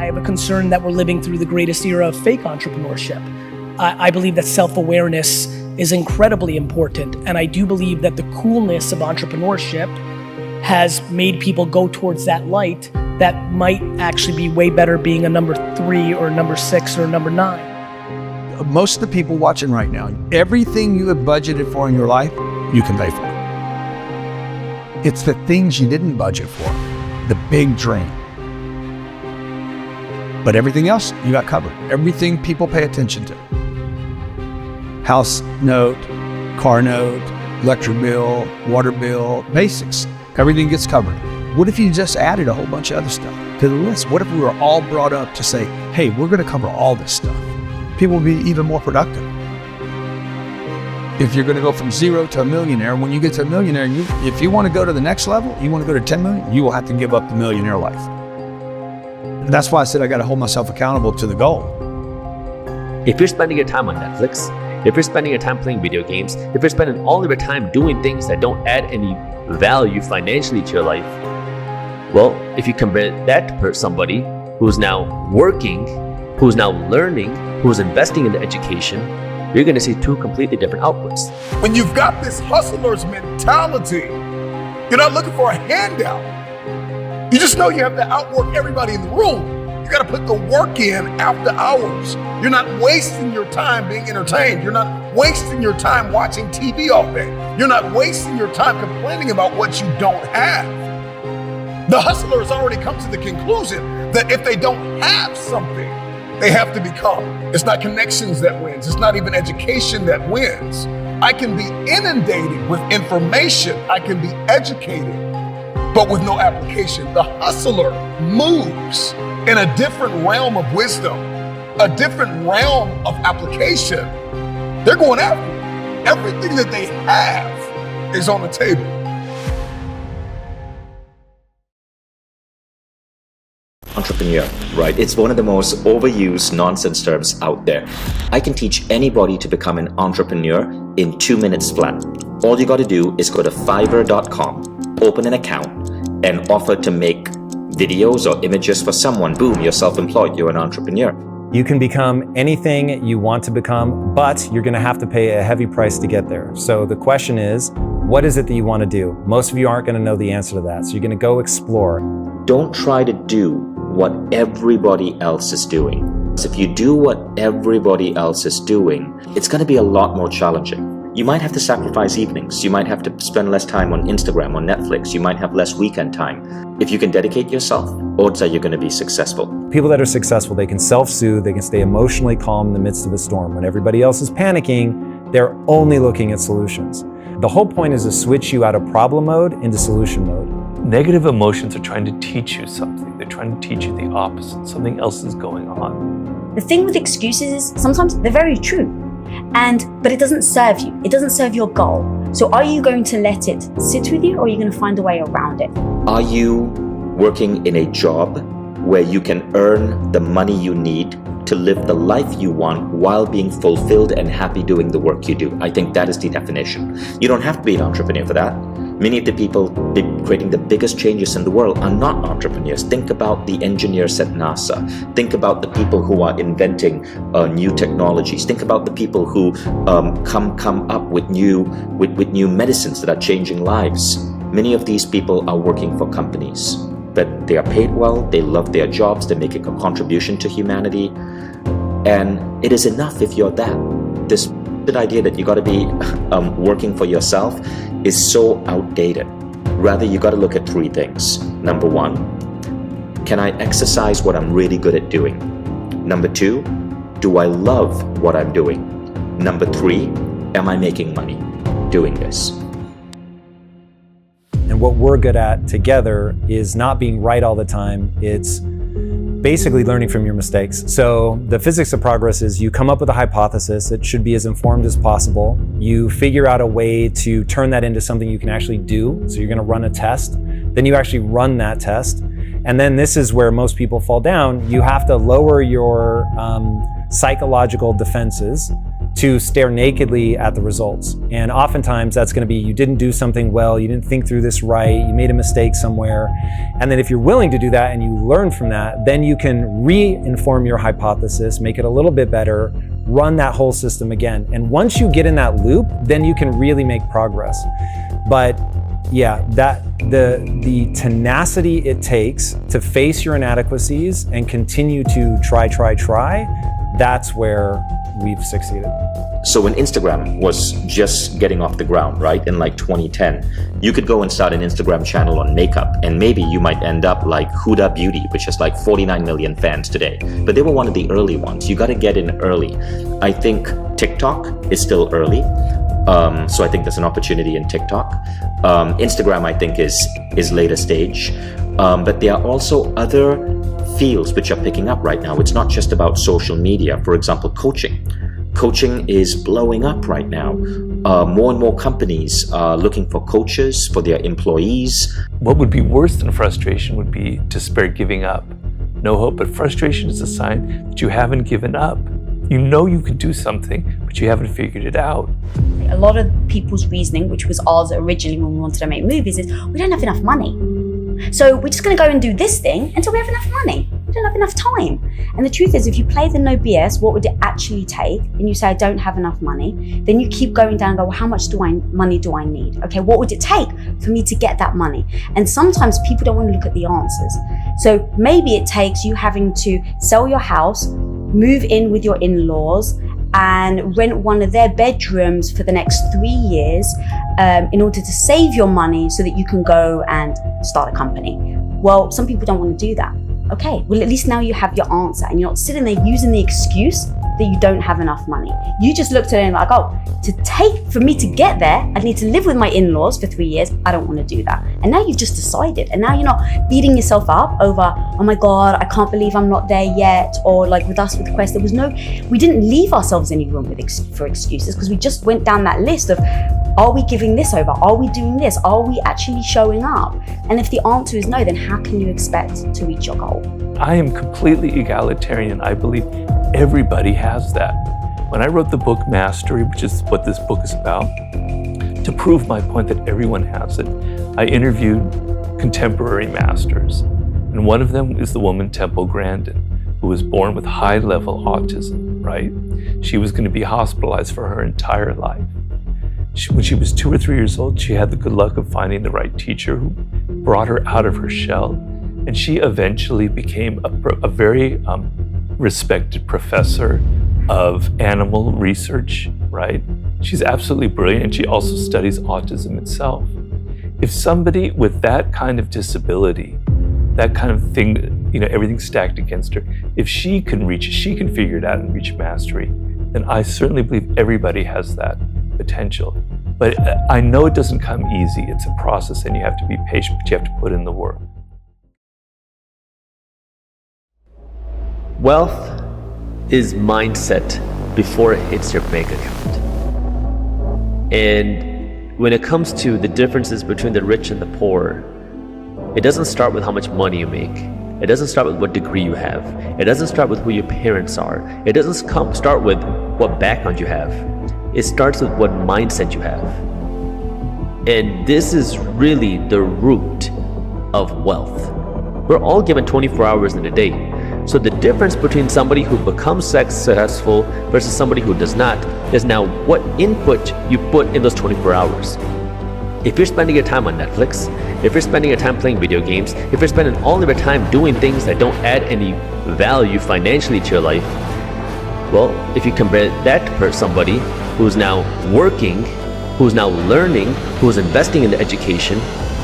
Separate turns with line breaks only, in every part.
I have a concern that we're living through the greatest era of fake entrepreneurship. I believe that self-awareness is incredibly important, and I do believe that the coolness of entrepreneurship has made people go towards that light that might actually be way better being a number 3 or number 6 or number 9.
Most of the people watching right now, everything you have budgeted for in your life, you can pay for. It's the things you didn't budget for, the big dream. But everything else, you got covered. Everything people pay attention to. House note, car note, electric bill, water bill, basics. Everything gets covered. What if you just added a whole bunch of other stuff to the list? What if we were all brought up to say, hey, we're gonna cover all this stuff? People will be even more productive. If you're gonna go from 0 to a millionaire, when you get to a millionaire, if you wanna go to the next level, you wanna go to 10 million, you will have to give up the millionaire life. And that's why I said I gotta hold myself accountable to the goal.
If you're spending your time on Netflix, if you're spending your time playing video games, if you're spending all of your time doing things that don't add any value financially to your life, well, if you compare that to somebody who's now working, who's now learning, who's investing in the education, you're gonna see 2 completely different outputs.
When you've got this hustler's mentality, you're not looking for a handout. You just know you have to outwork everybody in the room. You gotta put the work in after hours. You're not wasting your time being entertained. You're not wasting your time watching TV all day. You're not wasting your time complaining about what you don't have. The hustler has already come to the conclusion that if they don't have something, they have to become. It's not connections that wins. It's not even education that wins. I can be inundated with information. I can be educated, but with no application. The hustler moves in a different realm of wisdom, a different realm of application. They're going after it. Everything that they have is on the table.
Entrepreneur, right? It's one of the most overused nonsense terms out there. I can teach anybody to become an entrepreneur in 2 minutes flat. All you got to do is go to fiverr.com, open an account, and offer to make videos or images for someone. Boom, you're self-employed, you're an entrepreneur.
You can become anything you want to become, but you're gonna have to pay a heavy price to get there. So the question is, what is it that you wanna do? Most of you aren't gonna know the answer to that, so you're gonna go explore.
Don't try to do what everybody else is doing. So if you do what everybody else is doing, it's gonna be a lot more challenging. You might have to sacrifice evenings. You might have to spend less time on Instagram or Netflix. You might have less weekend time. If you can dedicate yourself, odds are you're going to be successful.
People that are successful, they can self-soothe, they can stay emotionally calm in the midst of a storm. When everybody else is panicking, they're only looking at solutions. The whole point is to switch you out of problem mode into solution mode.
Negative emotions are trying to teach you something. They're trying to teach you the opposite. Something else is going on.
The thing with excuses is sometimes they're very true. But it doesn't serve you. It doesn't serve your goal. So are you going to let it sit with you, or are you going to find a way around it?
Are you working in a job where you can earn the money you need to live the life you want while being fulfilled and happy doing the work you do? I think that is the definition. You don't have to be an entrepreneur for that. Many of the people creating the biggest changes in the world are not entrepreneurs. Think about the engineers at NASA. Think about the people who are inventing new technologies. Think about the people who come up with new medicines that are changing lives. Many of these people are working for companies, but they are paid well, they love their jobs, they're making a contribution to humanity, and it is enough if you're that. This idea that you got to be working for yourself is so outdated. Rather, you got to look at 3 things. Number 1, can I exercise what I'm really good at doing? Number 2, do I love what I'm doing? Number 3, am I making money doing this?
And what we're good at together is not being right all the time. It's basically learning from your mistakes. So the physics of progress is you come up with a hypothesis. It should be as informed as possible. You figure out a way to turn that into something you can actually do. So you're gonna run a test. Then you actually run that test. And then this is where most people fall down. You have to lower your psychological defenses to stare nakedly at the results. And oftentimes that's going to be, you didn't do something well, you didn't think through this right, you made a mistake somewhere. And then if you're willing to do that and you learn from that, then you can re-inform your hypothesis, make it a little bit better, run that whole system again. And once you get in that loop, then you can really make progress. But yeah, that the tenacity it takes to face your inadequacies and continue to try, that's where we've succeeded.
So when Instagram was just getting off the ground, right, in like 2010, you could go and start an Instagram channel on makeup, and maybe you might end up like Huda Beauty, which has like 49 million fans today. But they were one of the early ones. You got to get in early. I think TikTok is still early. So I think there's an opportunity in TikTok. Instagram, I think, is later stage. But there are also other fields which are picking up right now. It's not just about social media. For example, coaching. Coaching is blowing up right now. More and more companies are looking for coaches for their employees.
What would be worse than frustration would be despair, giving up, no hope. But frustration is a sign that you haven't given up. You know you could do something, but you haven't figured it out.
A lot of people's reasoning, which was ours originally when we wanted to make movies, is we don't have enough money. So we're just going to go and do this thing until we have enough money. We don't have enough time. And the truth is, if you play the no BS, what would it actually take? And you say, I don't have enough money. Then you keep going down and go, well, how much money do I need? Okay, what would it take for me to get that money? And sometimes people don't want to look at the answers. So maybe it takes you having to sell your house, move in with your in-laws, and rent one of their bedrooms for the next 3 years in order to save your money so that you can go and start a company. Well, some people don't want to do that. Okay, well, at least now you have your answer and you're not sitting there using the excuse that you don't have enough money. You just looked at it and like, oh, for me to get there, I need to live with my in-laws for 3 years. I don't want to do that. And now you've just decided. And now you're not beating yourself up over, oh my God, I can't believe I'm not there yet. Or like with us with the Quest, we didn't leave ourselves any room for excuses, because we just went down that list of, are we giving this over? Are we doing this? Are we actually showing up? And if the answer is no, then how can you expect to reach your goal?
I am completely egalitarian. I believe everybody has that. When I wrote the book Mastery, which is what this book is about, to prove my point that everyone has it, I interviewed contemporary masters. And one of them is the woman Temple Grandin, who was born with high-level autism, right? She was going to be hospitalized for her entire life. When she was 2 or 3 years old, she had the good luck of finding the right teacher who brought her out of her shell. And she eventually became a very respected professor of animal research, right? She's absolutely brilliant, and she also studies autism itself. If somebody with that kind of disability, that kind of thing, everything's stacked against her, if she can figure it out and reach mastery, then I certainly believe everybody has that potential. But I know it doesn't come easy. It's a process, and you have to be patient, but you have to put in the work.
Wealth is mindset before it hits your bank account. And when it comes to the differences between the rich and the poor, it doesn't start with how much money you make. It doesn't start with what degree you have. It doesn't start with who your parents are. It doesn't start with what background you have. It starts with what mindset you have. And this is really the root of wealth. We're all given 24 hours in a day. So the difference between somebody who becomes successful versus somebody who does not is now what input you put in those 24 hours. If you're spending your time on Netflix, if you're spending your time playing video games, if you're spending all of your time doing things that don't add any value financially to your life, well, if you compare that to somebody who's now working, who's now learning, who's investing in the education,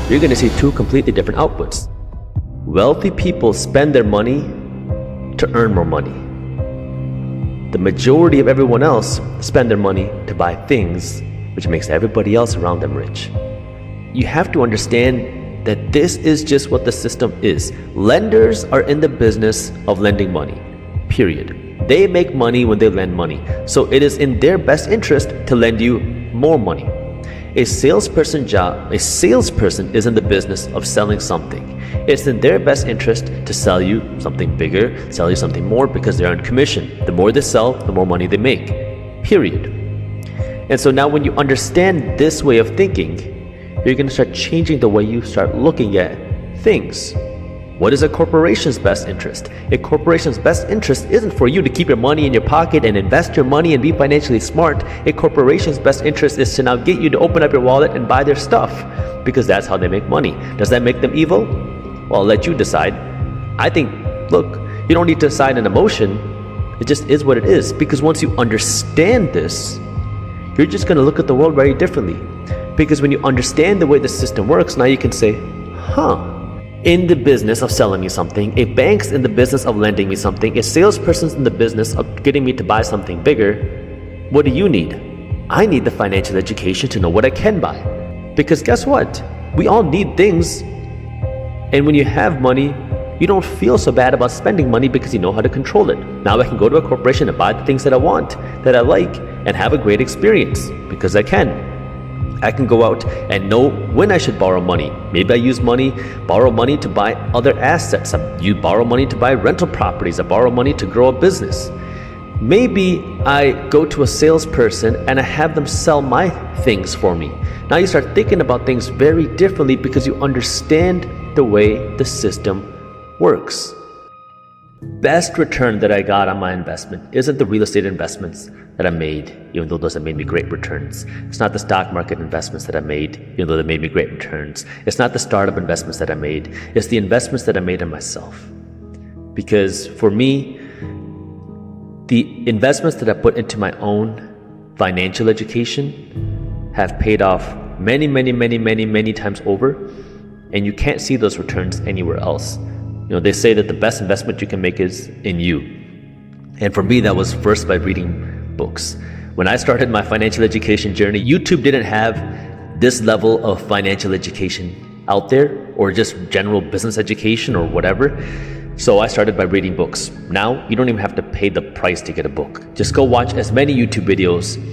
you're going to see two completely different outputs. Wealthy people spend their money to earn more money. The majority of everyone else spend their money to buy things, which makes everybody else around them rich. You have to understand that this is just what the system is. Lenders are in the business of lending money, period. They make money when they lend money. So it is in their best interest to lend you more money. A salesperson is in the business of selling something. It's in their best interest to sell you something bigger, sell you something more, because they're on commission. The more they sell, the more money they make, period. And so now when you understand this way of thinking, you're gonna start changing the way you start looking at things. What is a corporation's best interest? A corporation's best interest isn't for you to keep your money in your pocket and invest your money and be financially smart. A corporation's best interest is to now get you to open up your wallet and buy their stuff, because that's how they make money. Does that make them evil? Well, I'll let you decide. I think, look, you don't need to decide an emotion. It just is what it is, because once you understand this, you're just gonna look at the world very differently. Because when you understand the way the system works, now you can say, in the business of selling me something, a bank's in the business of lending me something, a salesperson's in the business of getting me to buy something bigger. What do you need? I need the financial education to know what I can buy. Because guess what? We all need things. And when you have money, you don't feel so bad about spending money because you know how to control it. Now I can go to a corporation and buy the things that I want, that I like, and have a great experience, because I can. I can go out and know when I should borrow money. Maybe I borrow money to buy other assets. You borrow money to buy rental properties. I borrow money to grow a business. Maybe I go to a salesperson and I have them sell my things for me. Now you start thinking about things very differently because you understand the way the system works. Best return that I got on my investment isn't the real estate investments that I made, even though those have made me great returns. It's not the stock market investments that I made, even though they made me great returns. It's not the startup investments that I made. It's the investments that I made in myself. Because for me, the investments that I put into my own financial education have paid off many times over, and you can't see those returns anywhere else. They say that the best investment you can make is in you. And for me, that was first by reading books. When I started my financial education journey, YouTube didn't have this level of financial education out there, or just general business education or whatever. So I started by reading books. Now, you don't even have to pay the price to get a book. Just go watch as many YouTube videos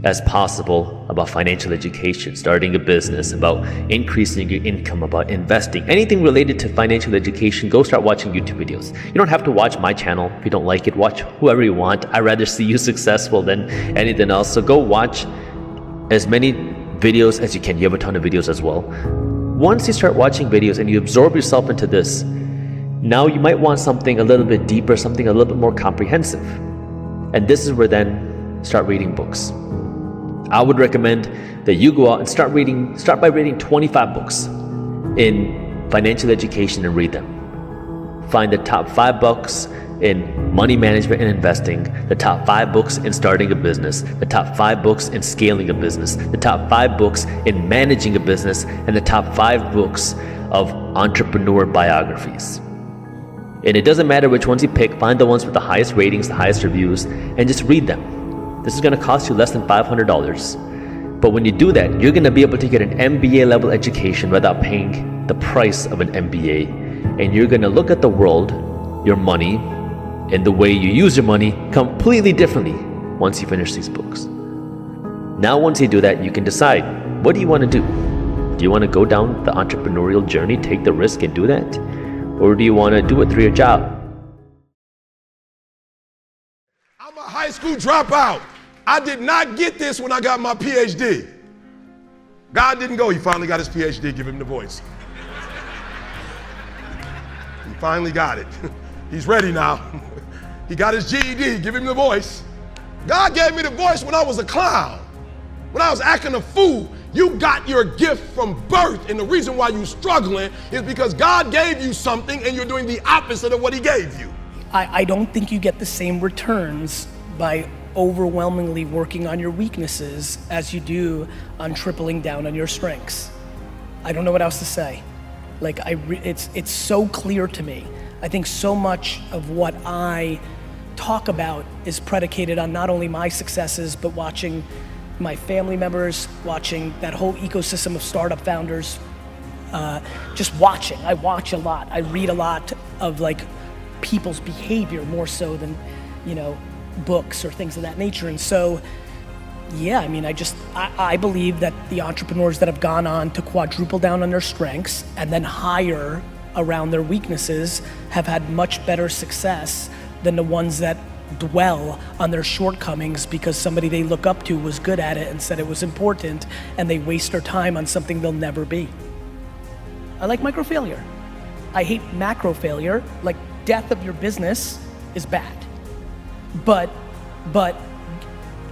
as possible about financial education, starting a business, about increasing your income, about investing, anything related to financial education. Go start watching YouTube videos. You don't have to watch my channel. If you don't like it, watch whoever you want. I'd rather see you successful than anything else. So go watch as many videos as you can. You have a ton of videos as well. Once you start watching videos and you absorb yourself into this, now you might want something a little bit deeper, something a little bit more comprehensive. And this is where then start reading books. I would recommend that you go out and start by reading 25 books in financial education and read them. Find the top 5 books in money management and investing, the top 5 books in starting a business, the top 5 books in scaling a business, the top 5 books in managing a business, and the top 5 books of entrepreneur biographies. And it doesn't matter which ones you pick, find the ones with the highest ratings, the highest reviews, and just read them. This is going to cost you less than $500. But when you do that, you're going to be able to get an MBA level education without paying the price of an MBA. And you're going to look at the world, your money, and the way you use your money completely differently once you finish these books. Now, once you do that, you can decide, what do you want to do? Do you want to go down the entrepreneurial journey, take the risk and do that? Or do you want to do it through your job?
I'm a high school dropout. I did not get this when I got my PhD. God didn't go. He finally got his PhD. Give him the voice. He finally got it. He's ready now. He got his GED. Give him the voice. God gave me the voice when I was a clown, when I was acting a fool. You got your gift from birth, and the reason why you're struggling is because God gave you something and you're doing the opposite of what he gave you.
I don't think you get the same returns by overwhelmingly working on your weaknesses as you do on tripling down on your strengths. I don't know what else to say. Like, it's so clear to me. I think so much of what I talk about is predicated on not only my successes, but watching my family members, watching that whole ecosystem of startup founders, just watching. I watch a lot. I read a lot of like people's behavior more so than, books or things of that nature. And so Yeah, I mean, I believe that the entrepreneurs that have gone on to quadruple down on their strengths and then hire around their weaknesses have had much better success than the ones that dwell on their shortcomings because somebody they look up to was good at it and said it was important, and they waste their time on something they'll never be. I like micro failure. I hate macro failure. Like, death of your business is bad. But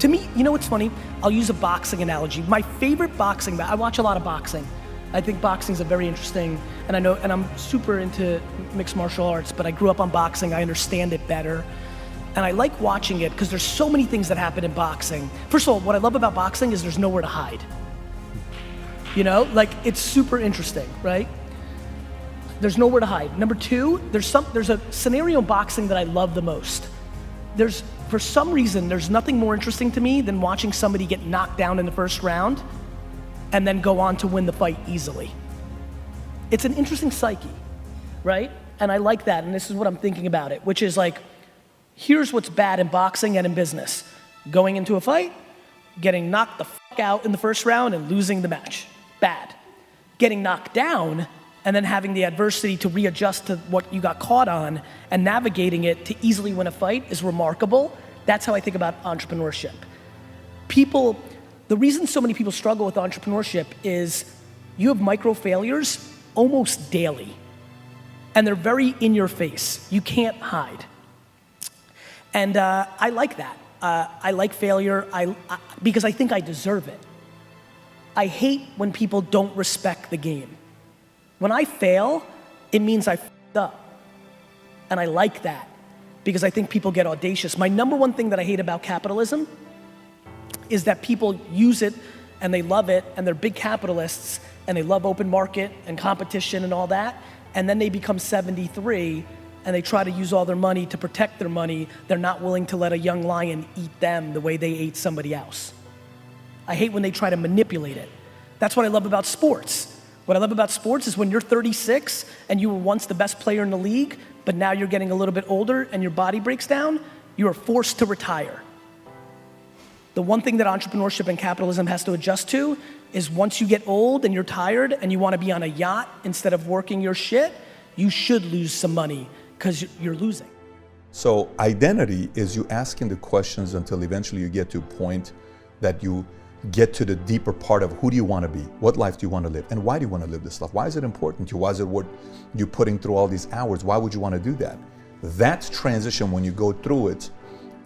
to me, you know what's funny? I'll use a boxing analogy. My favorite boxing, I watch a lot of boxing. I think boxing is a very interesting, and I'm super into mixed martial arts, but I grew up on boxing. I understand it better. And I like watching it because there's so many things that happen in boxing. First of all, what I love about boxing is there's nowhere to hide. You know, like, it's super interesting, right? There's nowhere to hide. Number two, there's a scenario in boxing that I love the most. For some reason, there's nothing more interesting to me than watching somebody get knocked down in the first round and then go on to win the fight easily. It's an interesting psyche, right? And I like that, and this is what I'm thinking about it, which is like, here's what's bad in boxing and in business. Going into a fight, getting knocked the fuck out in the first round and losing the match. Bad. Getting knocked down and then having the adversity to readjust to what you got caught on and navigating it to easily win a fight is remarkable. That's how I think about entrepreneurship. The reason so many people struggle with entrepreneurship is you have micro failures almost daily, and they're very in your face. You can't hide. And I like that. I like failure because I think I deserve it. I hate when people don't respect the game. When I fail, it means I f***ed up. And I like that because I think people get audacious. My number one thing that I hate about capitalism is that people use it and they love it and they're big capitalists and they love open market and competition and all that, and then they become 73 and they try to use all their money to protect their money. They're not willing to let a young lion eat them the way they ate somebody else. I hate when they try to manipulate it. That's what I love about sports. What I love about sports is when you're 36 and you were once the best player in the league, but now you're getting a little bit older and your body breaks down, you are forced to retire. The one thing that entrepreneurship and capitalism has to adjust to is once you get old and you're tired and you want to be on a yacht instead of working your shit, you should lose some money because you're losing.
So identity is you asking the questions until eventually you get to a point that you get to the deeper part of who do you want to be, what life do you want to live, and why do you want to live this life? Why is it important to you? Why is it what you're putting through all these hours? Why would you want to do that? That's transition when you go through it.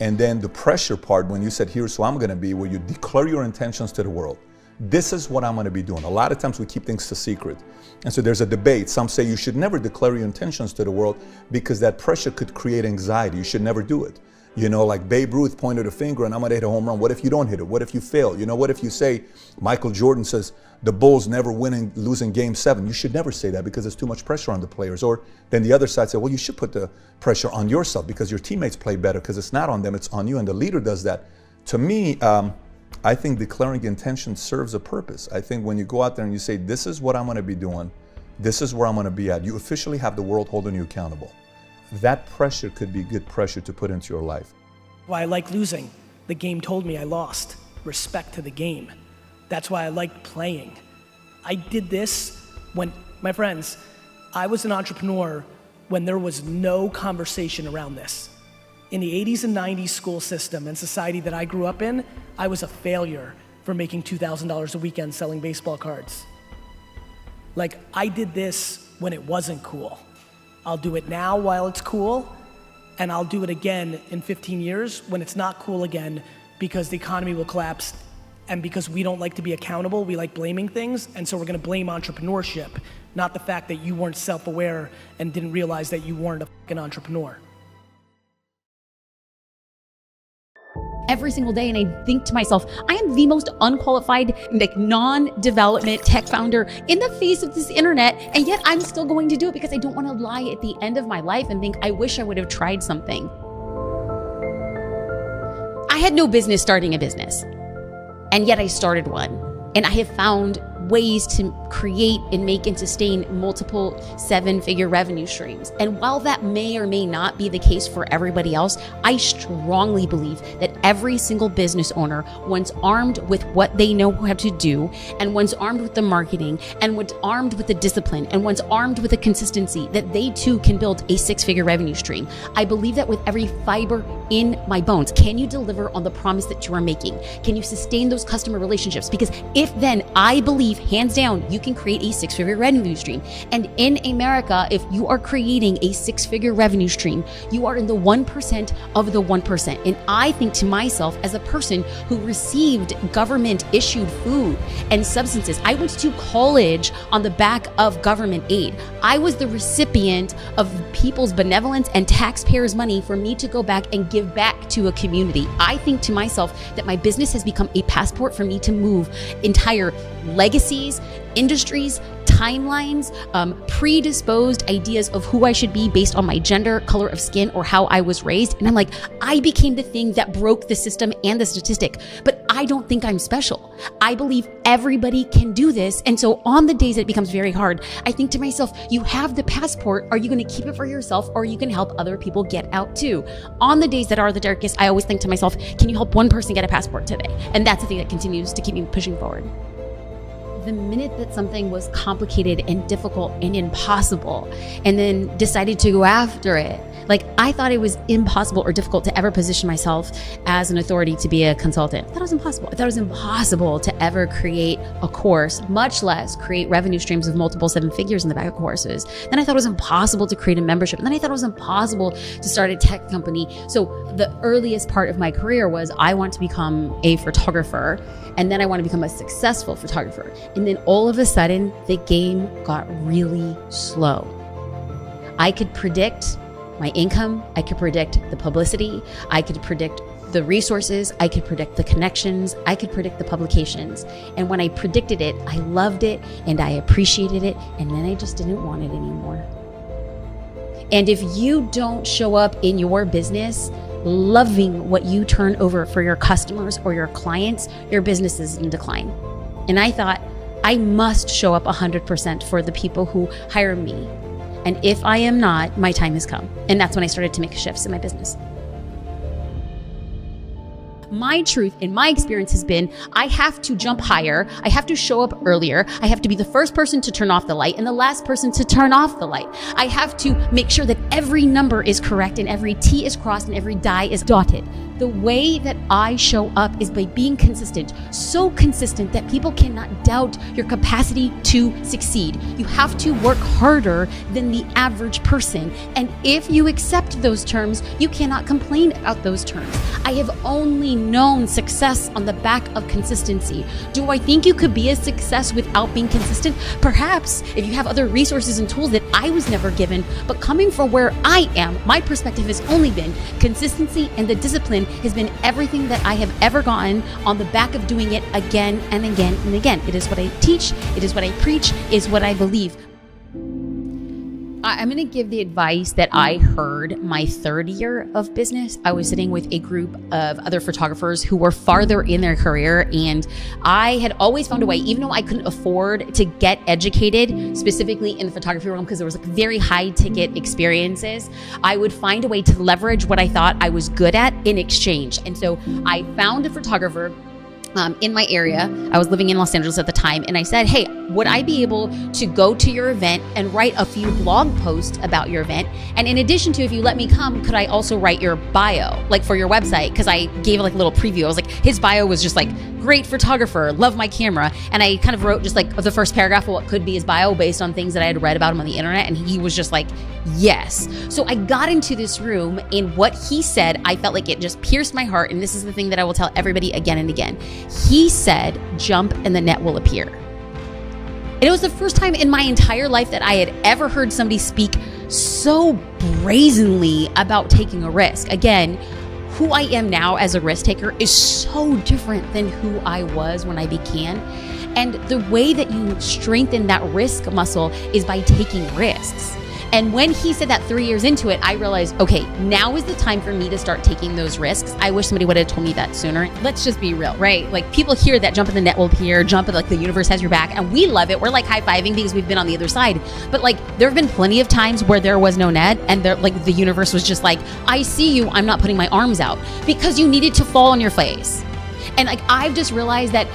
And then the pressure part, when you said, here's who I'm going to be, where you declare your intentions to the world. This is what I'm going to be doing. A lot of times we keep things a secret. And so there's a debate. Some say you should never declare your intentions to the world because that pressure could create anxiety. You should never do it. You know, like Babe Ruth pointed a finger and I'm going to hit a home run. What if you don't hit it? What if you fail? You know, what if you say, Michael Jordan says, the Bulls never losing game 7. You should never say that because there's too much pressure on the players. Or then the other side said, well, you should put the pressure on yourself because your teammates play better because it's not on them, it's on you. And the leader does that. To me, I think declaring intention serves a purpose. I think when you go out there and you say, this is what I'm going to be doing, this is where I'm going to be at, you officially have the world holding you accountable. That pressure could be good pressure to put into your life.
Why I like losing. The game told me I lost. Respect to the game. That's why I like playing. I did this when, my friends, I was an entrepreneur when there was no conversation around this. In the 80s and 90s school system and society that I grew up in, I was a failure for making $2,000 a weekend selling baseball cards. Like, I did this when it wasn't cool. I'll do it now while it's cool, and I'll do it again in 15 years when it's not cool again because the economy will collapse, and because we don't like to be accountable, we like blaming things, and so we're gonna blame entrepreneurship, not the fact that you weren't self-aware and didn't realize that you weren't a fucking entrepreneur.
Every single day, and I think to myself, I am the most unqualified, like, non-development tech founder in the face of this internet, and yet I'm still going to do it because I don't want to lie at the end of my life and think I wish I would have tried something. I had no business starting a business, and yet I started one, and I have found ways to create and make and sustain multiple 7-figure revenue streams. And while that may or may not be the case for everybody else, I strongly believe that every single business owner, once armed with what they know how to do, and once armed with the marketing, and once armed with the discipline, and once armed with the consistency, that they too can build a 6-figure revenue stream. I believe that with every fiber in my bones. Can you deliver on the promise that you are making? Can you sustain those customer relationships? Because if then, I believe hands down, you can create a 6-figure revenue stream. And in America, if you are creating a 6-figure revenue stream, you are in the 1% of the 1%. And I think to myself, as a person who received government issued food and substances, I went to college on the back of government aid. I was the recipient of people's benevolence and taxpayers' money for me to go back and give back to a community. I think to myself that my business has become a passport for me to move entire legacies, industries, timelines, predisposed ideas of who I should be based on my gender, color of skin, or how I was raised. And I'm like, I became the thing that broke the system and the statistic, but I don't think I'm special. I believe everybody can do this. And so on the days that it becomes very hard, I think to myself, you have the passport. Are you going to keep it for yourself, or you can help other people get out too? On the days that are the darkest, I always think to myself, can you help one person get a passport today? And that's the thing that continues to keep me pushing forward. The minute that something was complicated and difficult and impossible, and then decided to go after it, like I thought it was impossible or difficult to ever position myself as an authority to be a consultant. I thought it was impossible. I thought it was impossible to ever create a course, much less create revenue streams of multiple 7 figures in the back of courses. Then I thought it was impossible to create a membership. And then I thought it was impossible to start a tech company. So the earliest part of my career was I want to become a photographer, and then I want to become a successful photographer. And then all of a sudden, the game got really slow. I could predict my income, I could predict the publicity, I could predict the resources, I could predict the connections, I could predict the publications. And when I predicted it, I loved it and I appreciated it, and then I just didn't want it anymore. And if you don't show up in your business loving what you turn over for your customers or your clients, your business is in decline. And I thought, I must show up 100% for the people who hire me. And if I am not, my time has come. And that's when I started to make shifts in my business. My truth in my experience has been, I have to jump higher. I have to show up earlier. I have to be the first person to turn off the light and the last person to turn off the light. I have to make sure that every number is correct and every T is crossed and every die is dotted. The way that I show up is by being consistent, so consistent that people cannot doubt your capacity to succeed. You have to work harder than the average person. And if you accept those terms, you cannot complain about those terms. I have only known success on the back of consistency. Do I think you could be a success without being consistent? Perhaps, if you have other resources and tools that I was never given. But coming from where I am, my perspective has only been consistency, and the discipline has been everything that I have ever gotten on the back of doing it again and again and again. It is what I teach, it is what I preach, it is what I believe. I'm going to give the advice that I heard my 3rd year of business. I was sitting with a group of other photographers who were farther in their career, and I had always found a way, even though I couldn't afford to get educated specifically in the photography realm because there was like very high ticket experiences, I would find a way to leverage what I thought I was good at in exchange. And so I found a photographer in my area. I was living in Los Angeles at the time, and I said, hey, would I be able to go to your event and write a few blog posts about your event? And in addition to, if you let me come, could I also write your bio, like for your website? Because I gave like a little preview. I was like, his bio was just like, great photographer, love my camera. And I kind of wrote just like the first paragraph of what could be his bio based on things that I had read about him on the internet. And he was just like, yes. So I got into this room, and what he said, I felt like it just pierced my heart. And this is the thing that I will tell everybody again and again. He said, jump and the net will appear. And it was the first time in my entire life that I had ever heard somebody speak so brazenly about taking a risk. Again, who I am now as a risk taker is so different than who I was when I began. And the way that you strengthen that risk muscle is by taking risks. And when he said that 3 years into it, I realized, okay, now is the time for me to start taking those risks. I wish somebody would have told me that sooner. Let's just be real, right? Like people hear that jump in the net will appear, jump at like the universe has your back, and we love it. We're like high-fiving because we've been on the other side. But like there have been plenty of times where there was no net and like the universe was just like, I see you, I'm not putting my arms out, because you needed to fall on your face. And like I've just realized that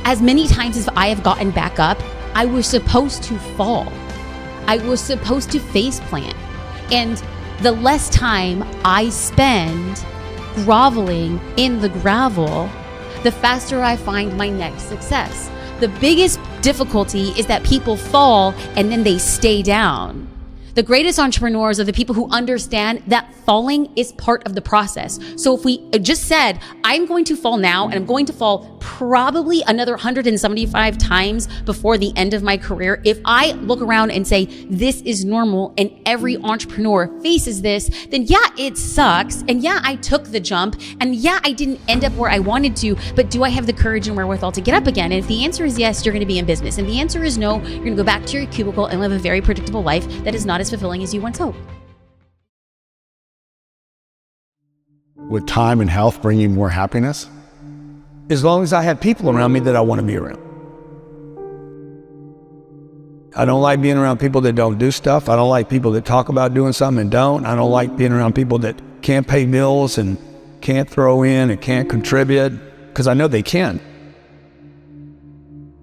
as many times as I have gotten back up, I was supposed to fall. I was supposed to face plant. And the less time I spend groveling in the gravel, the faster I find my next success. The biggest difficulty is that people fall and then they stay down. The greatest entrepreneurs are the people who understand that falling is part of the process. So if we just said, I'm going to fall now and I'm going to fall probably another 175 times before the end of my career, if I look around and say, this is normal and every entrepreneur faces this, then yeah, it sucks. And yeah, I took the jump and yeah, I didn't end up where I wanted to, but do I have the courage and wherewithal to get up again? And if the answer is yes, you're going to be in business. And the answer is no, you're going to go back to your cubicle and live a very predictable life that is not as fulfilling as you once hoped.
Would time and health bring you more happiness?
As long as I have people around me that I want to be around. I don't like being around people that don't do stuff. I don't like people that talk about doing something and don't. I don't like being around people that can't pay bills and can't throw in and can't contribute, because I know they can.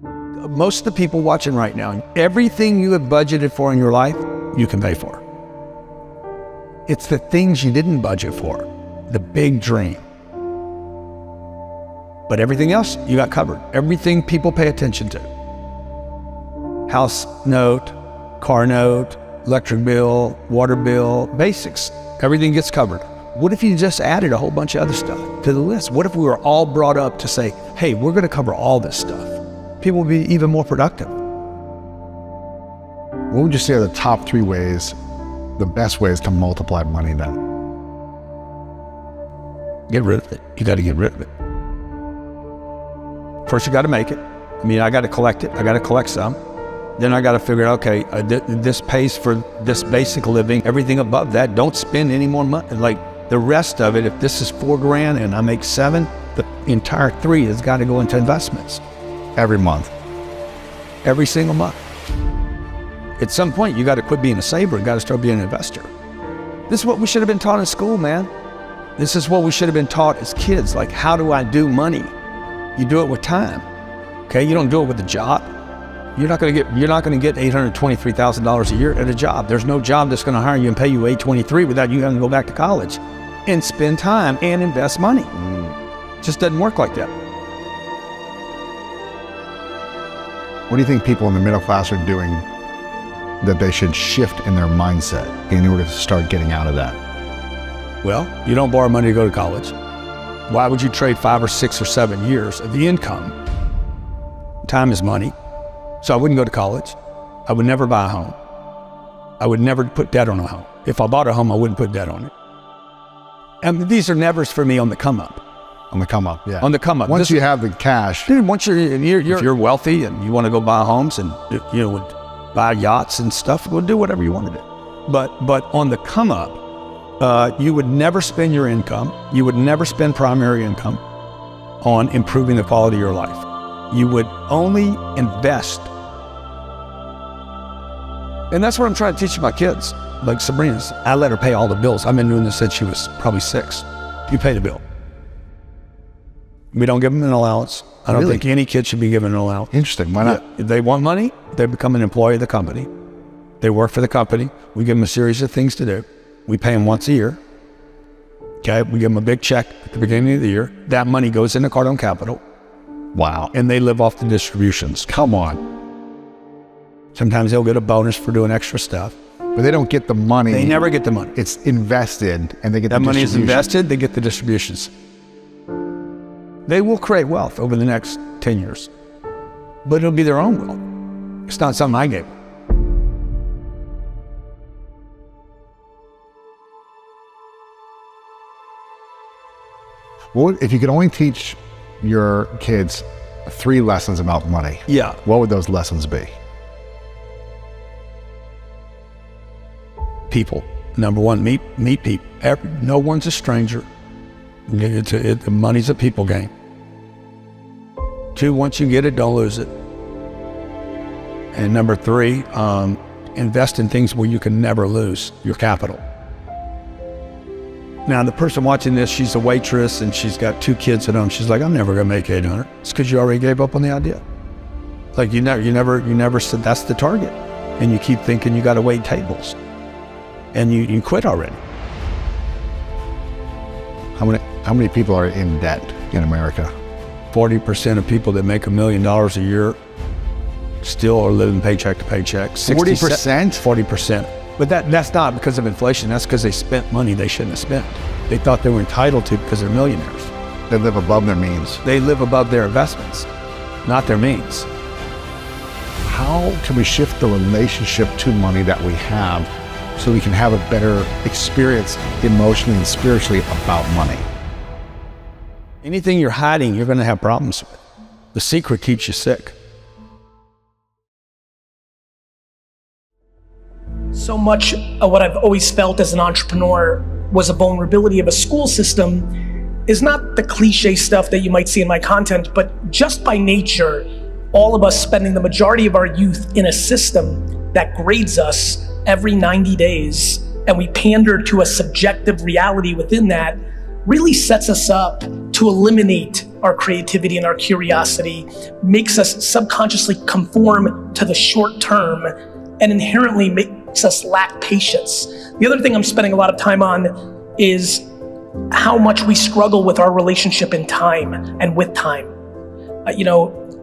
Most of the people watching right now, everything you have budgeted for in your life, you can pay for. It's the things you didn't budget for, the big dream. But everything else, you got covered. Everything people pay attention to. House note, car note, electric bill, water bill, basics. Everything gets covered. What if you just added a whole bunch of other stuff to the list? What if we were all brought up to say, hey, we're gonna cover all this stuff? People would be even more productive.
What would you say are the top 3 ways, the best ways to multiply money then?
Get rid of it. You gotta get rid of it. First, you gotta make it. I mean, I gotta collect it. I gotta collect some. Then I gotta figure out, okay, this pays for this basic living. Everything above that, don't spend any more money. Like the rest of it, if this is $4,000 and I make 7, the entire 3 has gotta go into investments.
Every month?
Every single month. At some point, you gotta quit being a saver and gotta start being an investor. This is what we should have been taught in school, man. This is what we should have been taught as kids. Like, how do I do money? You do it with time, okay? You don't do it with a job. You're not gonna get $823,000 a year at a job. There's no job that's gonna hire you and pay you $823 without you having to go back to college and spend time and invest money. It just doesn't work like that.
What do you think people in the middle class are doing that they should shift in their mindset in order to start getting out of that?
Well, you don't borrow money to go to college. Why would you trade 5 or 6 or 7 years of the income? Time is money. So I wouldn't go to college. I would never buy a home. I would never put debt on a home. If I bought a home, I wouldn't put debt on it. And these are nevers for me on the come up.
On the come up, yeah.
On the come up.
Once you have the cash.
Dude, once if you're wealthy and you want to go buy homes and buy yachts and stuff, we'll do whatever you want to do. But on the come up, you would never spend your income. You would never spend primary income on improving the quality of your life. You would only invest. And that's what I'm trying to teach my kids. Like Sabrina's, I let her pay all the bills. I've been doing this since she was probably 6. You pay the bill. We don't give them an allowance. I don't think any kid should be given an allowance.
Interesting. Why not?
If they want money, they become an employee of the company. They work for the company. We give them a series of things to do. We pay them once a year. Okay, we give them a big check at the beginning of the year. That money goes into Cardone Capital.
Wow.
And they live off the distributions.
Come on.
Sometimes they'll get a bonus for doing extra stuff.
But they don't get the money.
They never get the money.
It's invested and they get
that
the
money
distribution.
is invested, they get the distributions. They will create wealth over the next 10 years. But it'll be their own wealth. It's not something I gave them.
Well, if you could only teach your kids 3 lessons about money,
yeah,
what would those lessons be?
people. Number one, meet people. No one's a stranger. The money's a people game. 2, once you get it, don't lose it. And number 3, invest in things where you can never lose your capital. Now, the person watching this, she's a waitress and she's got 2 kids at home. She's like, I'm never gonna make 800. It's because you already gave up on the idea. Like you never said that's the target. And you keep thinking you gotta wait tables. And you quit already.
How many people are in debt in America?
40% of people that make $1 million a year still are living paycheck to paycheck.
40%?
40%. But that's not because of inflation. That's because they spent money they shouldn't have spent. They thought they were entitled to because they're millionaires.
They live above their means.
They live above their investments, not their means.
How can we shift the relationship to money that we have so we can have a better experience emotionally and spiritually about money?
Anything you're hiding, you're going to have problems with. The secret keeps you sick.
So much of what I've always felt as an entrepreneur was a vulnerability of a school system is not the cliche stuff that you might see in my content, but just by nature, all of us spending the majority of our youth in a system that grades us every 90 days, and we pander to a subjective reality within that, really sets us up to eliminate our creativity and our curiosity, makes us subconsciously conform to the short term, and inherently makes us lack patience. The other thing I'm spending a lot of time on is how much we struggle with our relationship in time and with time.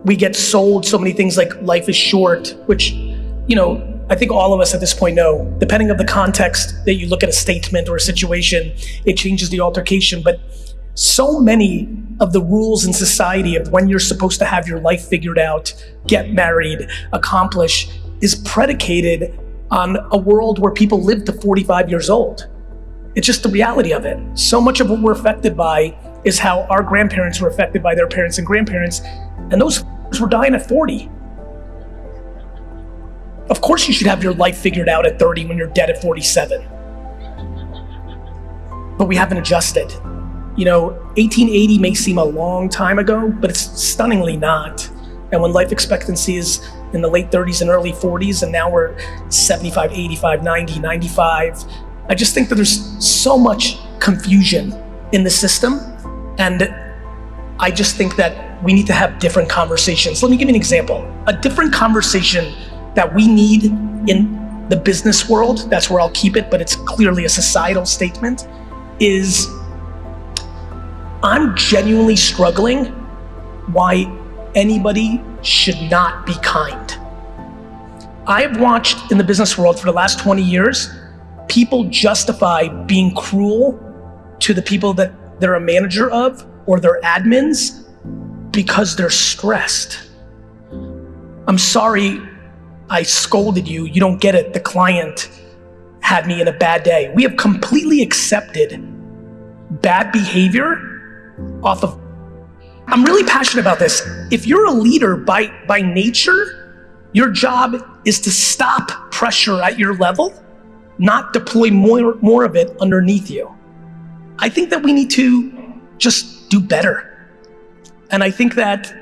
We get sold so many things like life is short, which, I think all of us at this point know, depending on the context that you look at a statement or a situation, it changes the altercation. But so many of the rules in society of when you're supposed to have your life figured out, get married, accomplish, is predicated on a world where people live to 45 years old. It's just the reality of it. So much of what we're affected by is how our grandparents were affected by their parents and grandparents, and those were dying at 40. Of course you should have your life figured out at 30 when you're dead at 47. But we haven't adjusted. 1880 may seem a long time ago, but it's stunningly not. And when life expectancy is in the late 30s and early 40s, and now we're 75, 85, 90, 95, I just think that there's so much confusion in the system. And I just think that we need to have different conversations. Let me give you an example. A different conversation that we need in the business world, that's where I'll keep it, but it's clearly a societal statement, is I'm genuinely struggling why anybody should not be kind. I've watched in the business world for the last 20 years, people justify being cruel to the people that they're a manager of or their admins because they're stressed. I'm sorry I scolded you, you don't get it, the client had me in a bad day. We have completely accepted bad behavior off of, I'm really passionate about this. If you're a leader by nature, your job is to stop pressure at your level, not deploy more of it underneath you. I think that we need to just do better. And I think that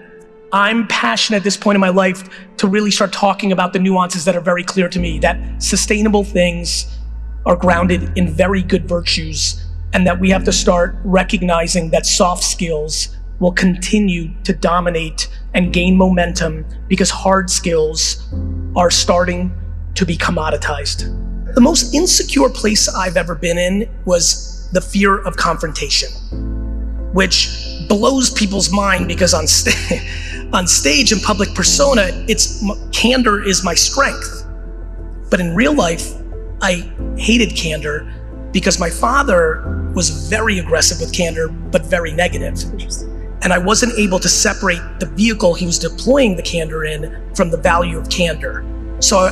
I'm passionate at this point in my life to really start talking about the nuances that are very clear to me, that sustainable things are grounded in very good virtues, and that we have to start recognizing that soft skills will continue to dominate and gain momentum because hard skills are starting to be commoditized. The most insecure place I've ever been in was the fear of confrontation, which blows people's mind because on stage and public persona, candor is my strength. But in real life, I hated candor because my father was very aggressive with candor, but very negative. And I wasn't able to separate the vehicle he was deploying the candor in from the value of candor. So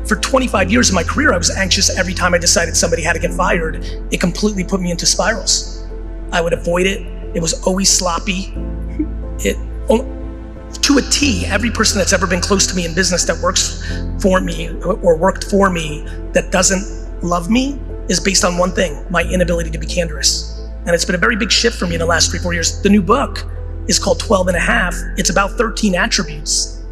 for 25 years of my career, I was anxious every time I decided somebody had to get fired. It completely put me into spirals. I would avoid it. It was always sloppy. To a T, every person that's ever been close to me in business that works for me or worked for me that doesn't love me is based on one thing, my inability to be candorous. And it's been a very big shift for me in the last 3-4 years. The new book is called 12 and a half. It's about 13 attributes,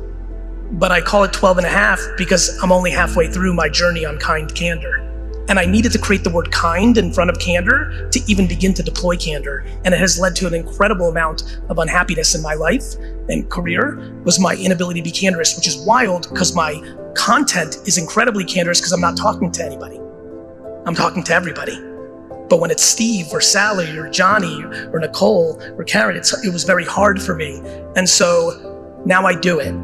but I call it 12 and a half because I'm only halfway through my journey on kind candor. And I needed to create the word kind in front of candor to even begin to deploy candor. And it has led to an incredible amount of unhappiness in my life and career was my inability to be candorous, which is wild because my content is incredibly candorous because I'm not talking to anybody. I'm talking to everybody. But when it's Steve or Sally or Johnny or Nicole or Karen, it was very hard for me. And so now I do it.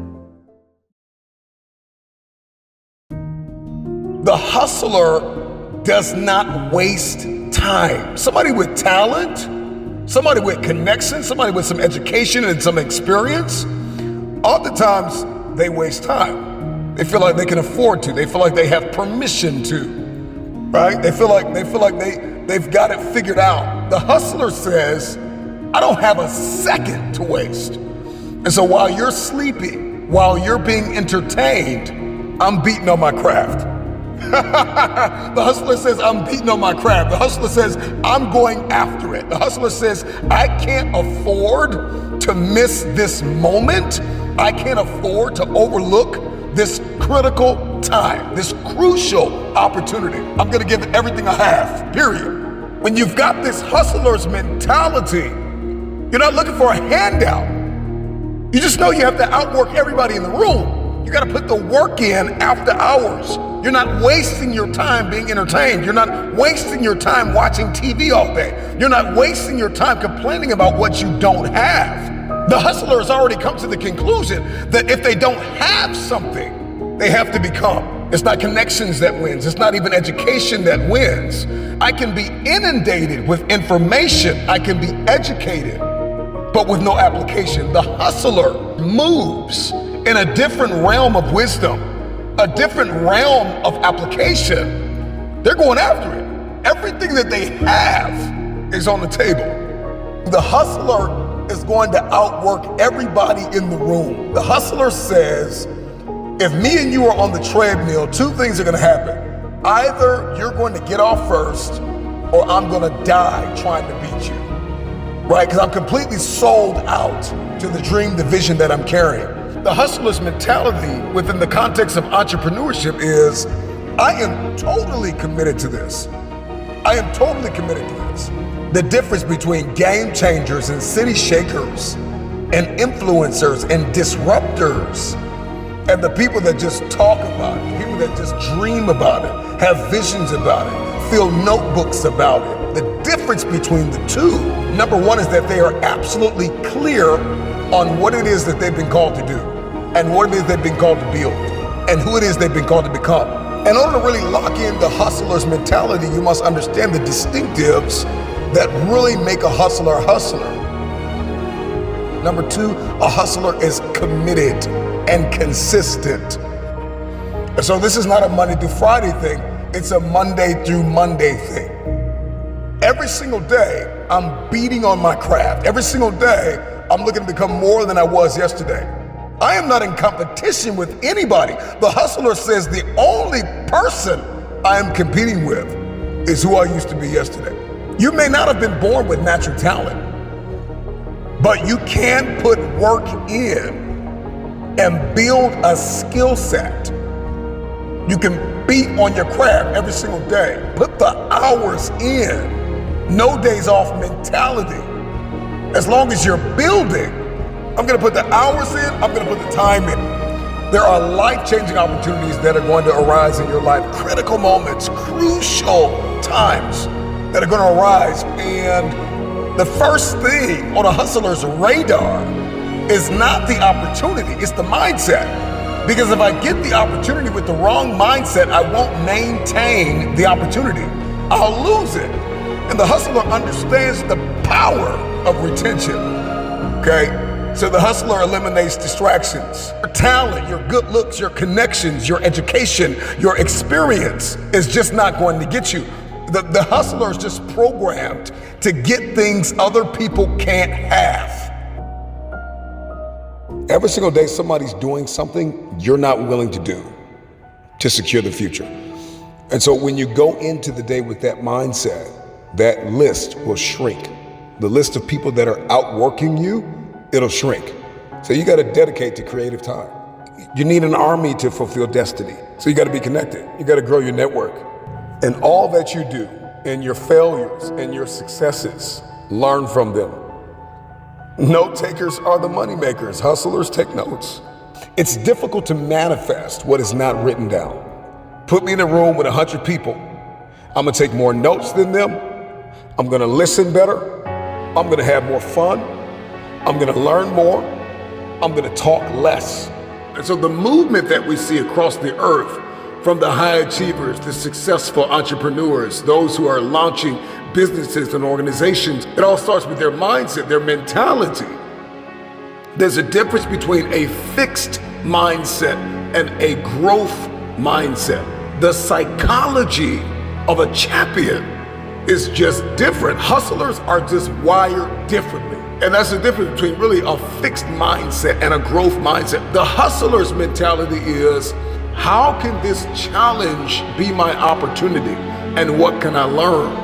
The hustler does not waste time. Somebody with talent, somebody with connection, somebody with some education and some experience, oftentimes they waste time. They feel like they can afford to. They feel like they have permission to, right? They feel like they've got it figured out. The hustler says, I don't have a second to waste. And so while you're sleeping, while you're being entertained, I'm beating on my craft. The hustler says, I'm beating on my craft. The hustler says, I'm going after it. The hustler says, I can't afford to miss this moment. I can't afford to overlook this critical time, this crucial opportunity. I'm gonna give it everything I have, period. When you've got this hustler's mentality, you're not looking for a handout. You just know you have to outwork everybody in the room. You gotta put the work in after hours. You're not wasting your time being entertained. You're not wasting your time watching TV all day. You're not wasting your time complaining about what you don't have. The hustler has already come to the conclusion that if they don't have something, they have to become. It's not connections that wins. It's not even education that wins. I can be inundated with information. I can be educated, but with no application. The hustler moves in a different realm of wisdom, a different realm of application. They're going after it. Everything that they have is on the table. The hustler is going to outwork everybody in the room. The hustler says, if me and you are on the treadmill, two things are gonna happen. Either you're going to get off first, or I'm gonna die trying to beat you, right? Because I'm completely sold out to the dream, the vision that I'm carrying. The hustler's mentality within the context of entrepreneurship is, I am totally committed to this. I am totally committed to this. The difference between game changers and city shakers and influencers and disruptors and the people that just talk about it, people that just dream about it, have visions about it, fill notebooks about it. The difference between the two, number one, is that they are absolutely clear on what it is that they've been called to do and what it is they've been called to build and who it is they've been called to become. In order to really lock in the hustler's mentality, you must understand the distinctives that really make a hustler a hustler. Number two, a hustler is committed and consistent. And so this is not a Monday through Friday thing, it's a Monday through Monday thing. Every single day, I'm beating on my craft. Every single day, I'm looking to become more than I was yesterday. I am not in competition with anybody. The hustler says the only person I am competing with is who I used to be yesterday. You may not have been born with natural talent, but you can put work in and build a skill set. You can beat on your craft every single day. Put the hours in. No days off mentality. As long as you're building, I'm gonna put the hours in, I'm gonna put the time in. There are life-changing opportunities that are going to arise in your life. Critical moments, crucial times that are gonna arise. And the first thing on a hustler's radar is not the opportunity, it's the mindset. Because if I get the opportunity with the wrong mindset, I won't maintain the opportunity. I'll lose it. And the hustler understands the power of retention, okay? So the hustler eliminates distractions. Your talent, your good looks, your connections, your education, your experience is just not going to get you. The hustler is just programmed to get things other people can't have. Every single day, somebody's doing something you're not willing to do to secure the future. And so when you go into the day with that mindset, that list will shrink. The list of people that are outworking you, it'll shrink. So you got to dedicate to creative time. You need an army to fulfill destiny. So you got to be connected. You got to grow your network. And all that you do, and your failures and your successes, learn from them. Note takers are the money makers. Hustlers take notes. It's difficult to manifest what is not written down. Put me in a room with 100 people. I'm gonna take more notes than them. I'm gonna listen better. I'm gonna have more fun. I'm gonna learn more. I'm gonna talk less. And so the movement that we see across the earth, from the high achievers, the successful entrepreneurs, those who are launching businesses and organizations, it all starts with their mindset, their mentality. There's a difference between a fixed mindset and a growth mindset. The psychology of a champion is just different. Hustlers are just wired differently. And that's the difference between really a fixed mindset and a growth mindset. The hustler's mentality is, how can this challenge be my opportunity? And what can I learn?